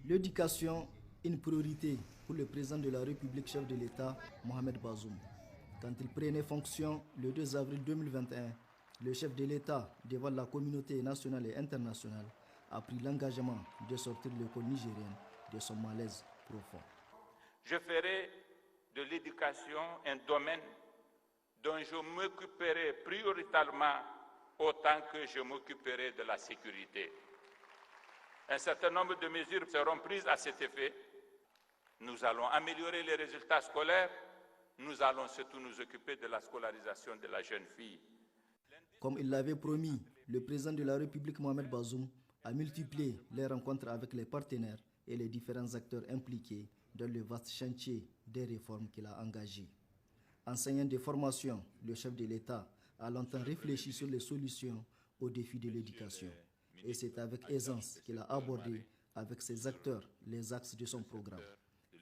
L'éducation, une priorité pour le président de la République, chef de l'État, Mohamed Bazoum. Quand il prenait fonction le 2 avril 2021, le chef de l'État, devant la communauté nationale et internationale, a pris l'engagement de sortir l'école nigérienne de son malaise profond. Je ferai de l'éducation un domaine dont je m'occuperai prioritairement autant que je m'occuperai de la sécurité. Un certain nombre de mesures seront prises à cet effet. Nous allons améliorer les résultats scolaires. Nous allons surtout nous occuper de la scolarisation de la jeune fille. Comme il l'avait promis, le président de la République, Mohamed Bazoum, a multiplié les rencontres avec les partenaires et les différents acteurs impliqués dans le vaste chantier des réformes qu'il a engagées. Enseignant des formations, le chef de l'État a longtemps réfléchi sur les solutions aux défis de l'éducation. Et c'est avec aisance qu'il a abordé avec ses acteurs les axes de son programme.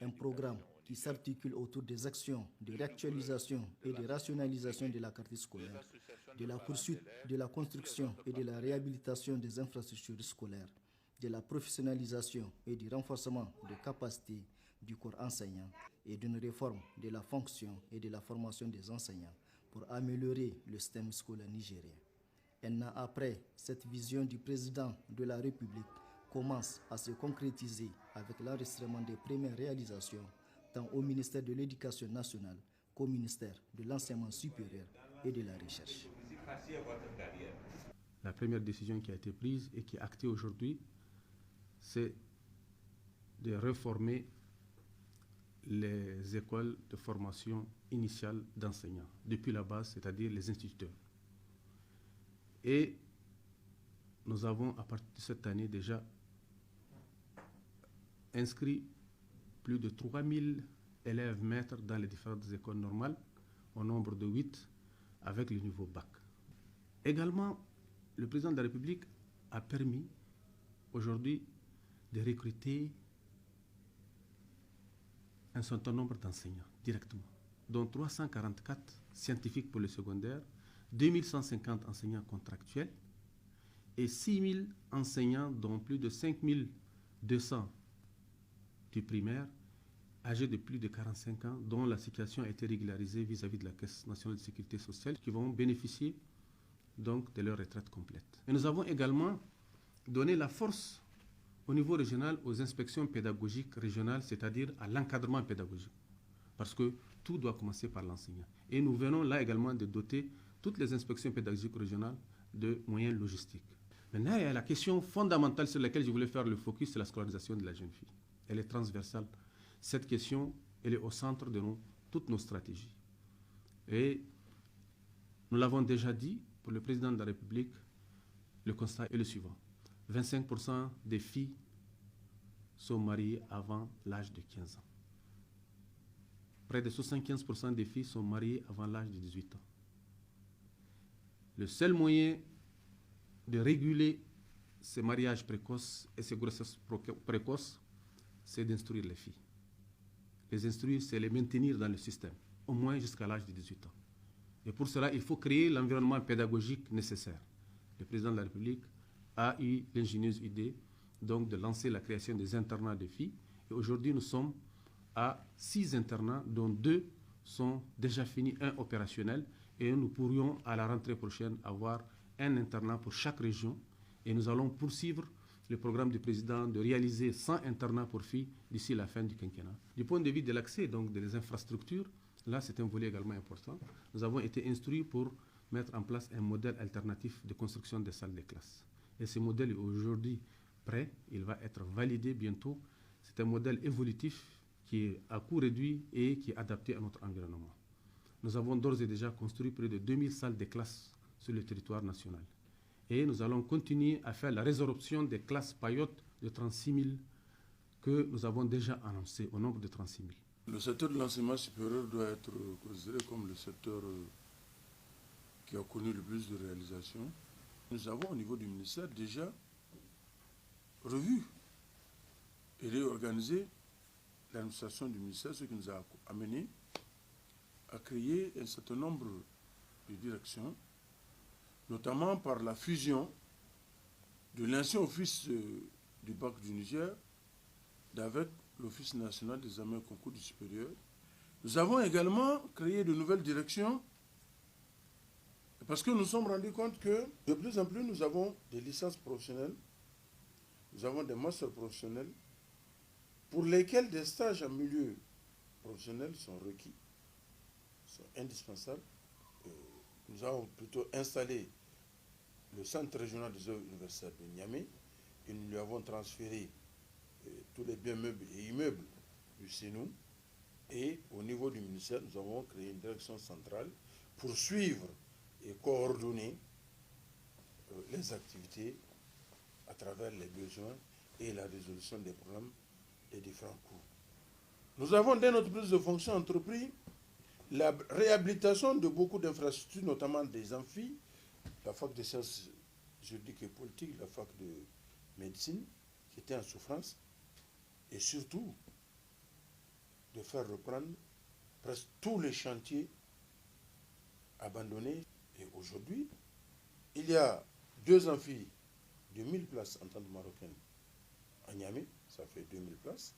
Un programme qui s'articule autour des actions de réactualisation et de rationalisation de la carte scolaire, de la poursuite de la construction et de la réhabilitation des infrastructures scolaires, de la professionnalisation et du renforcement des capacités du corps enseignant et d'une réforme de la fonction et de la formation des enseignants pour améliorer le système scolaire nigérien. Un an après, cette vision du président de la République commence à se concrétiser avec l'enregistrement des premières réalisations tant au ministère de l'Éducation nationale qu'au ministère de l'Enseignement supérieur et de la Recherche. La première décision qui a été prise et qui est actée aujourd'hui, c'est de réformer les écoles de formation initiale d'enseignants, depuis la base, c'est-à-dire les instituteurs. Et nous avons, à partir de cette année, déjà inscrit plus de 3000 élèves maîtres dans les différentes écoles normales, au nombre de 8, avec le niveau bac. Également, le président de la République a permis aujourd'hui de recruter un certain nombre d'enseignants directement, dont 344 scientifiques pour le secondaire, 2150 enseignants contractuels et 6000 enseignants, dont plus de 5200 du primaire, âgés de plus de 45 ans, dont la situation a été régularisée vis-à-vis de la Caisse nationale de sécurité sociale, qui vont bénéficier donc de leur retraite complète. Et nous avons également donné la force au niveau régional aux inspections pédagogiques régionales, c'est-à-dire à l'encadrement pédagogique, parce que tout doit commencer par l'enseignant. Et nous venons là également de doter toutes les inspections pédagogiques régionales de moyens logistiques. Maintenant, il y a la question fondamentale sur laquelle je voulais faire le focus, c'est la scolarisation de la jeune fille. Elle est transversale. Cette question, elle est au centre de toutes nos stratégies. Et nous l'avons déjà dit, pour le président de la République, le constat est le suivant. 25% des filles sont mariées avant l'âge de 15 ans. Près de 75% des filles sont mariées avant l'âge de 18 ans. Le seul moyen de réguler ces mariages précoces et ces grossesses précoces, c'est d'instruire les filles. Les instruire, c'est les maintenir dans le système, au moins jusqu'à l'âge de 18 ans. Et pour cela, il faut créer l'environnement pédagogique nécessaire. Le président de la République a eu l'ingénieuse idée donc, de lancer la création des internats de filles. Et aujourd'hui, nous sommes à 6 internats, dont 2 sont déjà finis, un opérationnel. Et nous pourrions, à la rentrée prochaine, avoir un internat pour chaque région. Et nous allons poursuivre le programme du président de réaliser 100 internats pour filles d'ici la fin du quinquennat. Du point de vue de l'accès, donc des infrastructures, là, c'est un volet également important. Nous avons été instruits pour mettre en place un modèle alternatif de construction des salles de classe. Et ce modèle est aujourd'hui prêt, il va être validé bientôt. C'est un modèle évolutif qui est à coût réduit et qui est adapté à notre environnement. Nous avons d'ores et déjà construit près de 2000 salles de classe sur le territoire national. Et nous allons continuer à faire la résorption des classes paillotes de 36 000 que nous avons déjà annoncé au nombre de 36 000. Le secteur de l'enseignement supérieur doit être considéré comme le secteur qui a connu le plus de réalisations. Nous avons au niveau du ministère déjà revu et réorganisé l'administration du ministère, ce qui nous a amené à créer un certain nombre de directions, notamment par la fusion de l'ancien office du bac du Niger d'avec l'Office national des examens et concours du supérieur. Nous avons également créé de nouvelles directions parce que nous nous sommes rendus compte que de plus en plus nous avons des licences professionnelles, nous avons des masters professionnels pour lesquels des stages en milieu professionnel sont requis, sont indispensables. Nous avons plutôt installé le centre régional des œuvres universitaires de Niamey et nous lui avons transféré tous les biens meubles et immeubles du CENU. Et au niveau du ministère, nous avons créé une direction centrale pour suivre et coordonner les activités à travers les besoins et la résolution des problèmes des différents cours. Nous avons, dès notre prise de fonction, entrepris la réhabilitation de beaucoup d'infrastructures, notamment des amphis, la fac de sciences juridiques et politiques, la fac de médecine, qui était en souffrance, et surtout de faire reprendre presque tous les chantiers abandonnés. Et aujourd'hui, il y a 2 amphis de 1000 places en tant que marocaine à Niamey, ça fait 2000 places.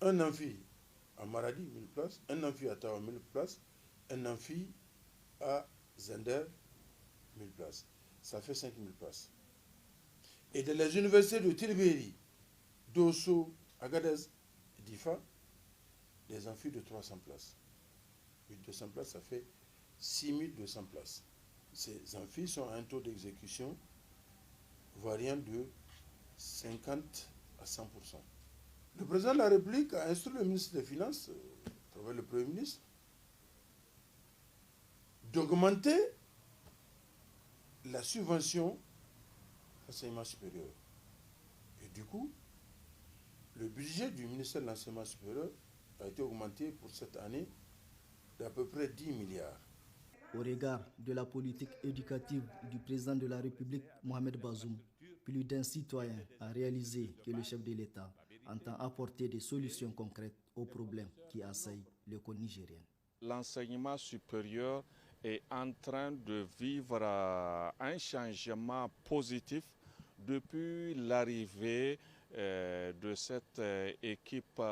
Un amphi à Maradi, 1000 places. Un amphi à Tawa, 1000 places. Un amphi à Zender, 1000 places. Ça fait 5000 places. Et dans les universités de Tilberi, Dosso, Agadez, Difa, des amphis de 300 places. 1200 places, ça fait 6200 places. Ces amphis sont à un taux d'exécution variant de 50 à 100%. Le président de la République a instruit le ministre des Finances, à travers le Premier ministre, d'augmenter la subvention à l'enseignement supérieur. Et du coup, le budget du ministère de l'Enseignement supérieur a été augmenté pour cette année d'à peu près 10 milliards. Au regard de la politique éducative du président de la République, Mohamed Bazoum, plus d'un citoyen a réalisé que le chef de l'État entend apporter des solutions concrètes aux problèmes qui assaillent l'école nigérienne. L'enseignement supérieur est en train de vivre un changement positif depuis l'arrivée de cette équipe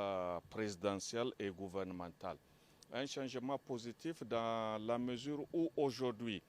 présidentielle et gouvernementale. Un changement positif dans la mesure où aujourd'hui,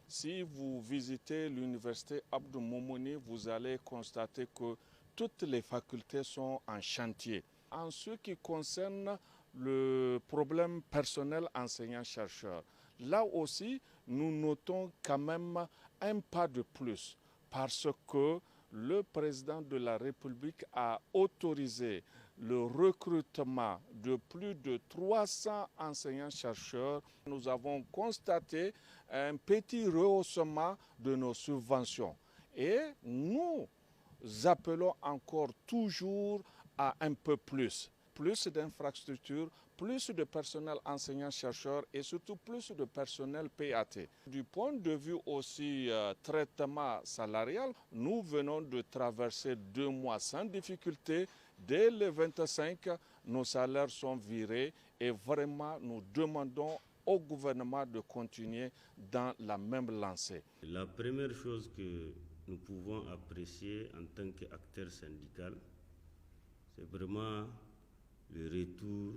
si vous visitez l'université Abdou Moumouni, vous allez constater que toutes les facultés sont en chantier. En ce qui concerne le problème personnel enseignant-chercheur, là aussi, nous notons quand même un pas de plus parce que le président de la République a autorisé le recrutement de plus de 300 enseignants-chercheurs. Nous avons constaté un petit rehaussement de nos subventions et nous appelons encore toujours à un peu plus d'infrastructures, plus de personnel enseignant-chercheur et surtout plus de personnel PAT. Du point de vue aussi traitement salarial, nous venons de traverser 2 mois sans difficulté. Dès le 25, nos salaires sont virés et vraiment nous demandons au gouvernement de continuer dans la même lancée. La première chose que nous pouvons apprécier en tant qu'acteur syndical, c'est vraiment le retour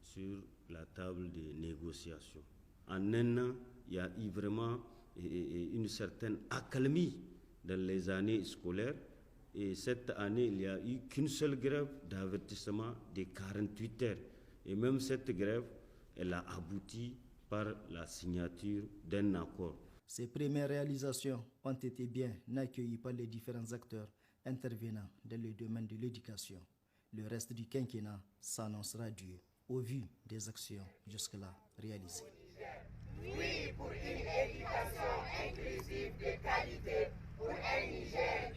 sur la table des négociations. En un an, il y a eu vraiment une certaine accalmie dans les années scolaires. Et cette année, il n'y a eu qu'une seule grève d'avertissement de 48 heures. Et même cette grève, elle a abouti par la signature d'un accord. Ces premières réalisations ont été bien accueillies par les différents acteurs intervenant dans le domaine de l'éducation. Le reste du quinquennat s'annoncera dur au vu des actions jusque-là réalisées. Oui pour une éducation inclusive de qualité, pour un Niger